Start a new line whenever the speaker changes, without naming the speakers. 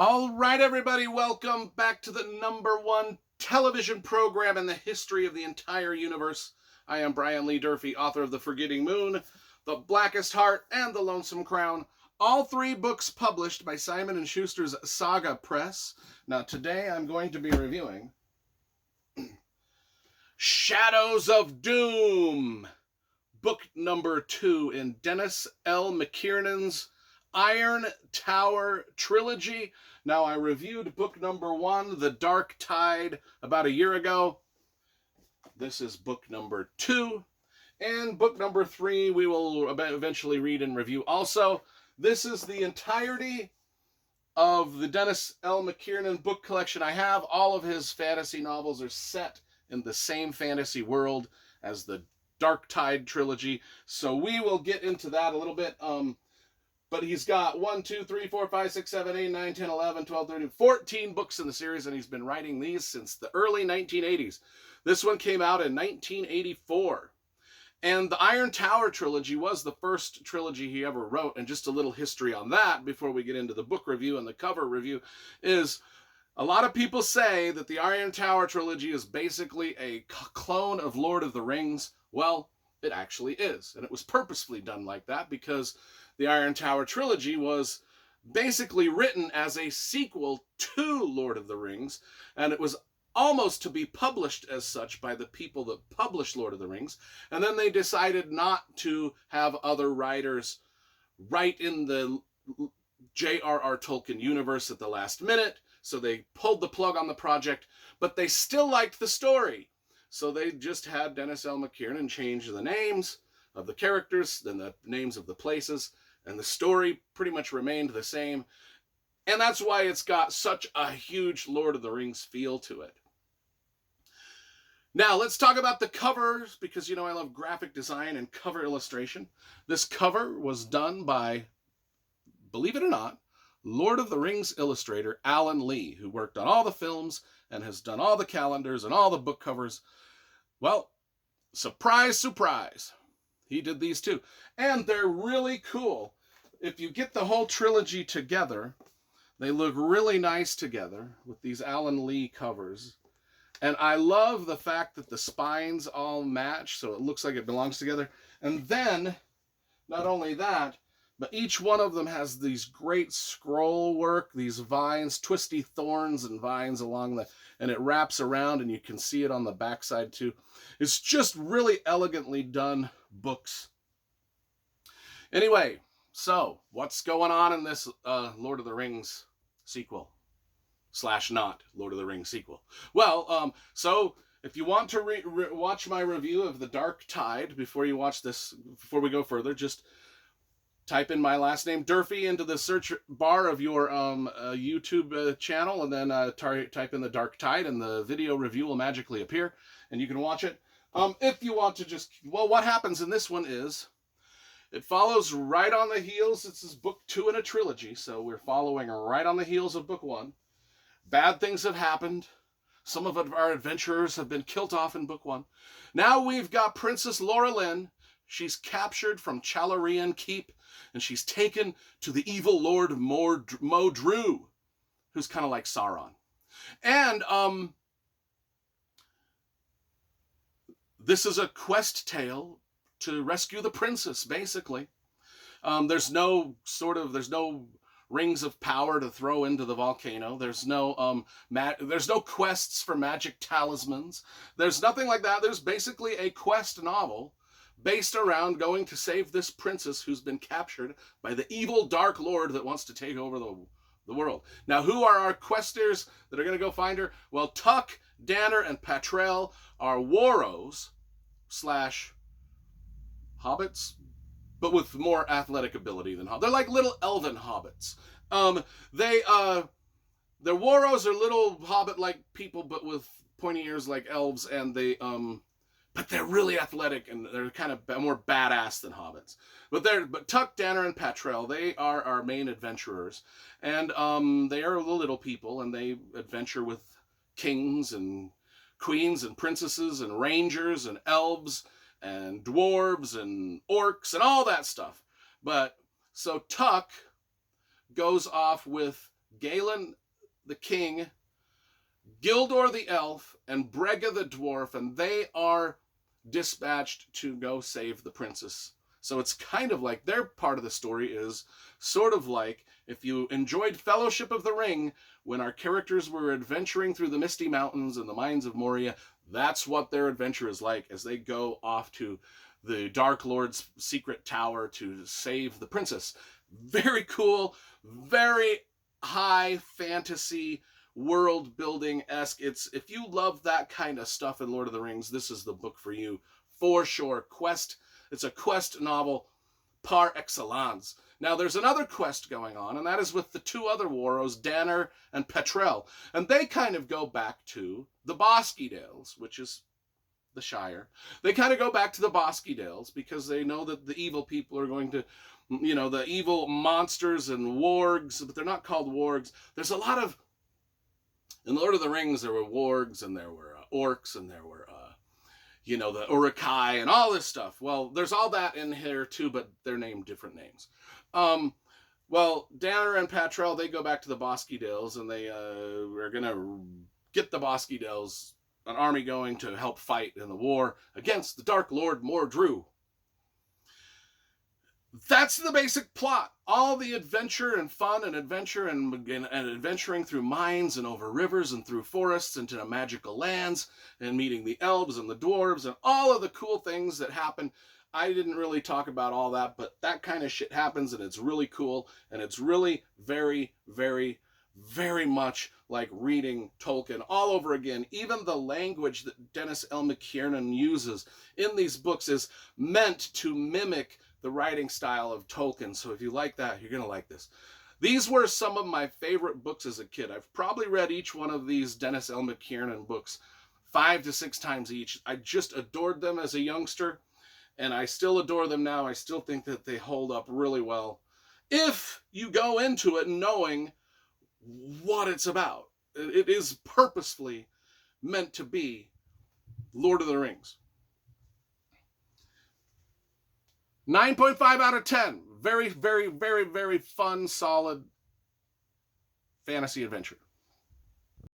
All right, everybody, welcome back to the #1 television program in the history of the entire universe. I am Brian Lee Durfee, author of The Forgetting Moon, The Blackest Heart, and The Lonesome Crown. All three books published by Simon & Schuster's Saga Press. Now, today I'm going to be reviewing Shadows of Doom, book number 2 in Dennis L. Mckiernan's Iron Tower Trilogy. Now, I reviewed book number 1, The Dark Tide, about a year ago. This is book number 2. And book number 3 we will eventually read and review also. This is the entirety of the Dennis L. Mckiernan book collection I have. All of his fantasy novels are set in the same fantasy world as the Dark Tide trilogy. So we will get into that a little bit. But he's got 1, 2, 3, 4, 5, 6, 7, 8, 9, 10, 11, 12, 13, 14 books in the series, and he's been writing these since the early 1980s. This one came out in 1984. And the Iron Tower trilogy was the first trilogy he ever wrote, and just a little history on that before we get into the book review and the cover review is a lot of people say that the Iron Tower trilogy is basically a clone of Lord of the Rings. Well, it actually is, and it was purposefully done like that because the Iron Tower trilogy was basically written as a sequel to Lord of the Rings, and it was almost to be published as such by the people that published Lord of the Rings, and then they decided not to have other writers write in the J.R.R. Tolkien universe at the last minute, so they pulled the plug on the project, but they still liked the story. So they just had Dennis L. Mckiernan change the names of the characters, then the names of the places, and the story pretty much remained the same. And that's why it's got such a huge Lord of the Rings feel to it. Now, let's talk about the covers, because, you know, I love graphic design and cover illustration. This cover was done by, believe it or not, Lord of the Rings illustrator Alan Lee, who worked on all the films and has done all the calendars and all the book covers. Well, surprise, surprise, he did these too. And they're really cool. If you get the whole trilogy together, they look really nice together with these Alan Lee covers. And I love the fact that the spines all match, so it looks like it belongs together. And then, not only that, but each one of them has these great scroll work, these vines, twisty thorns and vines along the, and it wraps around, and you can see it on the backside too. It's just really elegantly done books. Anyway, so what's going on in this Lord of the Rings sequel? / not Lord of the Rings sequel. Well, so if you want to watch my review of The Dark Tide before you watch this, before we go further, just type in my last name, Durfee, into the search bar of your YouTube channel, and then type in The Dark Tide, and the video review will magically appear, and you can watch it. If you want to just, well, what happens in this one is, it follows right on the heels. This is book 2 in a trilogy, so we're following right on the heels of book 1. Bad things have happened. Some of our adventurers have been killed off in book 1. Now we've got Princess Laura Lynn. She's captured from Chalarian Keep, and she's taken to the evil Lord Modru, who's kind of like Sauron. And this is a quest tale to rescue the princess, basically. There's no rings of power to throw into the volcano. There's no quests for magic talismans. There's nothing like that. There's basically a quest novel based around going to save this princess who's been captured by the evil Dark Lord that wants to take over the world. Now, who are our questers that are going to go find her? Well, Tuck, Danner, and Patrell are Warrows / hobbits, but with more athletic ability than hobbits. They're like little elven hobbits. The Warrows are little hobbit-like people, but with pointy ears like elves, and but they're really athletic, and they're kind of more badass than hobbits. But Tuck, Danner, and Patrell, they are our main adventurers, and they are the little people, and they adventure with kings and queens and princesses and rangers and elves and dwarves and orcs and all that stuff. But so Tuck goes off with Galen the king, Gildor the elf, and Brega the dwarf, and they are dispatched to go save the princess. So it's kind of like their part of the story is sort of like if you enjoyed Fellowship of the Ring, when our characters were adventuring through the Misty Mountains and the Mines of Moria, that's what their adventure is like as they go off to the Dark Lord's secret tower to save the princess. Very cool, very high fantasy world building esque. It's, if you love that kind of stuff in Lord of the Rings, this is the book for you for sure. It's a quest novel par excellence. Now there's another quest going on, and that is with the two other Warros, Danner and Petrel, and they kind of go back to the Bosky Dales, which is the Shire. They kind of go back to the Bosky Dales because they know that the evil people are going to, you know, the evil monsters and wargs, but they're not called wargs. There's a lot of, in Lord of the Rings, there were wargs and there were orcs and there were, you know, the Uruk-hai and all this stuff. Well, there's all that in here too, but they're named different names. Well, Danner and Patrell, they go back to the Bosky Dales and they are going to get the Bosky Dales, an army going to help fight in the war against the Dark Lord Mordru. That's the basic plot. All the adventure and fun and adventure and adventuring through mines and over rivers and through forests into the magical lands and meeting the elves and the dwarves and all of the cool things that happen. I didn't really talk about all that, but that kind of shit happens and it's really cool and it's really very, very, very much like reading Tolkien all over again. Even the language that Dennis L. Mckiernan uses in these books is meant to mimic the writing style of Tolkien. So if you like that, you're going to like this. These were some of my favorite books as a kid. I've probably read each one of these Dennis L. Mckiernan books 5 to 6 times each. I just adored them as a youngster, and I still adore them now. I still think that they hold up really well if you go into it knowing what it's about. It is purposefully meant to be Lord of the Rings. 9.5 out of 10. Very, very, very, very fun, solid fantasy adventure.